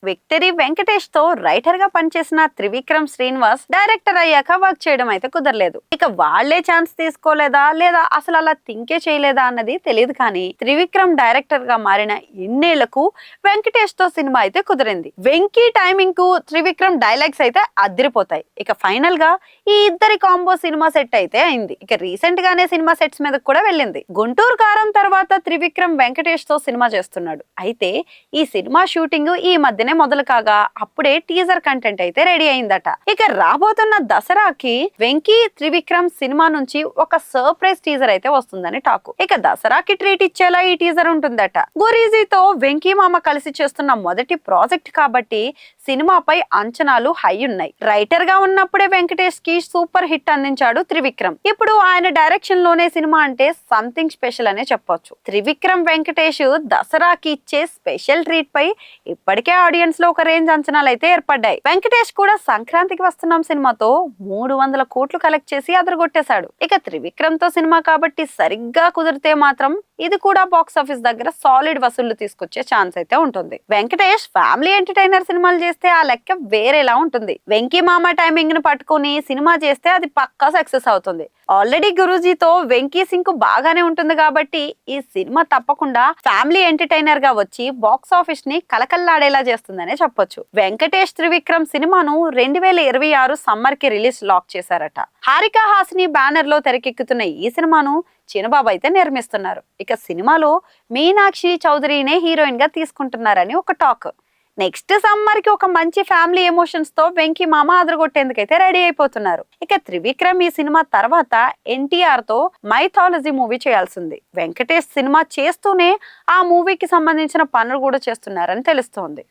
Victory Venkatesh తో writer గా పనిచేసిన త్రివిక్రమ్ శ్రీనివాస్ డైరెక్టర్ అయ్యాక వర్క్ చేయడం అయితే కుదరలేదు. ఇక వాళ్లే ఛాన్స్ తీసుకోలేదా లేదా అసలు అలా థింకే చేయలేదా అన్నది తెలియదు. కానీ త్రివిక్రమ్ డైరెక్టర్ గా మారిన ఇన్నేళ్లకు వెంకటేష్ తో సినిమా అయితే కుదిరింది. వెంకీ టైమింగ్ కు త్రివిక్రమ్ డైలాగ్స్ అయితే అదిరిపోతాయి. ఇక ఫైనల్ గా ఈ ఇద్దరి కాంబో సినిమా సెట్ అయితే అయింది. ఇక రీసెంట్ గానే సినిమా సెట్స్ మీద కూడా వెళ్ళింది. గుంటూరు కారం తర్వాత త్రివిక్రమ్ వెంకటేష్ తో సినిమా చేస్తున్నాడు. అయితే ఈ సినిమా షూటింగ్ ఈ మధ్య మొదలు కాగా అప్పుడే టీజర్ కంటెంట్ అయితే రెడీ అయిందట. ఇక రాబోతున్న దసరాకి వెంకీ త్రివిక్రమ్ సినిమా నుంచి ఒక సర్ప్రైజ్ టీజర్ అయితే వస్తుందని టాకు. ఇక దసరాకి ట్రీట్ ఇచ్చేలా ఈ టీజర్ ఉంటుందట. గురీజీతో వెంకీ మామ కలిసి చేస్తున్న మొదటి ప్రాజెక్ట్ కాబట్టి సినిమాపై అంచనాలు హై ఉన్నాయి. రైటర్ గా ఉన్నప్పుడే వెంకటేష్ కి సూపర్ హిట్ అందించాడు త్రివిక్రమ్. ఇప్పుడు ఆయన డైరెక్షన్ లోనే సినిమా అంటే సంథింగ్ స్పెషల్ అనే చెప్పొచ్చు. త్రివిక్రమ్ వెంకటేష్ దసరాకి ఇచ్చే స్పెషల్ ట్రీట్ పై ఇప్పటికే ఆడియన్స్ లో ఒక రేంజ్ అంచనాలు అయితే ఏర్పడ్డాయి. వెంకటేష్ కూడా సంక్రాంతికి వస్తున్నాం సినిమాతో 300 కోట్లు కలెక్ట్ చేసి అదరగొట్టేశాడు. ఇక త్రివిక్రమ్ తో సినిమా కాబట్టి సరిగ్గా కుదిరితే మాత్రం ఇది కూడా బాక్స్ ఆఫీస్ దగ్గర సాలిడ్ వసూళ్లు తీసుకొచ్చే ఛాన్స్ అయితే ఉంటుంది. వెంకటేష్ ఫ్యామిలీ ఎంటర్టైనర్ సినిమాలు చేస్తే ఆ లెక్క వేరేలా ఉంటుంది. వెంకీ మామ టైమింగ్ ను పట్టుకుని సినిమా చేస్తే అది పక్కా సక్సెస్ అవుతుంది. ఆల్రెడీ గురూజీతో వెంకీ సింక్ బాగానే ఉంటుంది కాబట్టి ఈ సినిమా తప్పకుండా ఫ్యామిలీ ఎంటర్టైనర్ గా వచ్చి బాక్స్ ఆఫీస్ ని కలకల్లాడేలా చేస్తుందనే చెప్పొచ్చు. వెంకటేష్ త్రివిక్రమ్ సినిమాను 2026 సమ్మర్ కి రిలీజ్ లాక్ చేశారట. హారికా హాసిని బ్యానర్ లో తెరకెక్కుతున్న ఈ సినిమాను చిన్నబాబు అయితే నిర్మిస్తున్నారు. ఇక సినిమాలో మీనాక్షి చౌదరినే హీరోయిన్ గా తీసుకుంటున్నారని ఒక టాక్. నెక్స్ట్ సమ్మర్ కి ఒక మంచి ఫ్యామిలీ ఎమోషన్స్ తో వెంకీ మామ అదరగొట్టేందుకైతే రెడీ అయిపోతున్నారు. ఇక త్రివిక్రమ్ ఈ సినిమా తర్వాత ఎన్టీఆర్ తో మైథాలజీ మూవీ చేయాల్సింది. వెంకటేష్ సినిమా చేస్తూనే ఆ మూవీకి సంబంధించిన పనులు కూడా చేస్తున్నారని తెలుస్తోంది.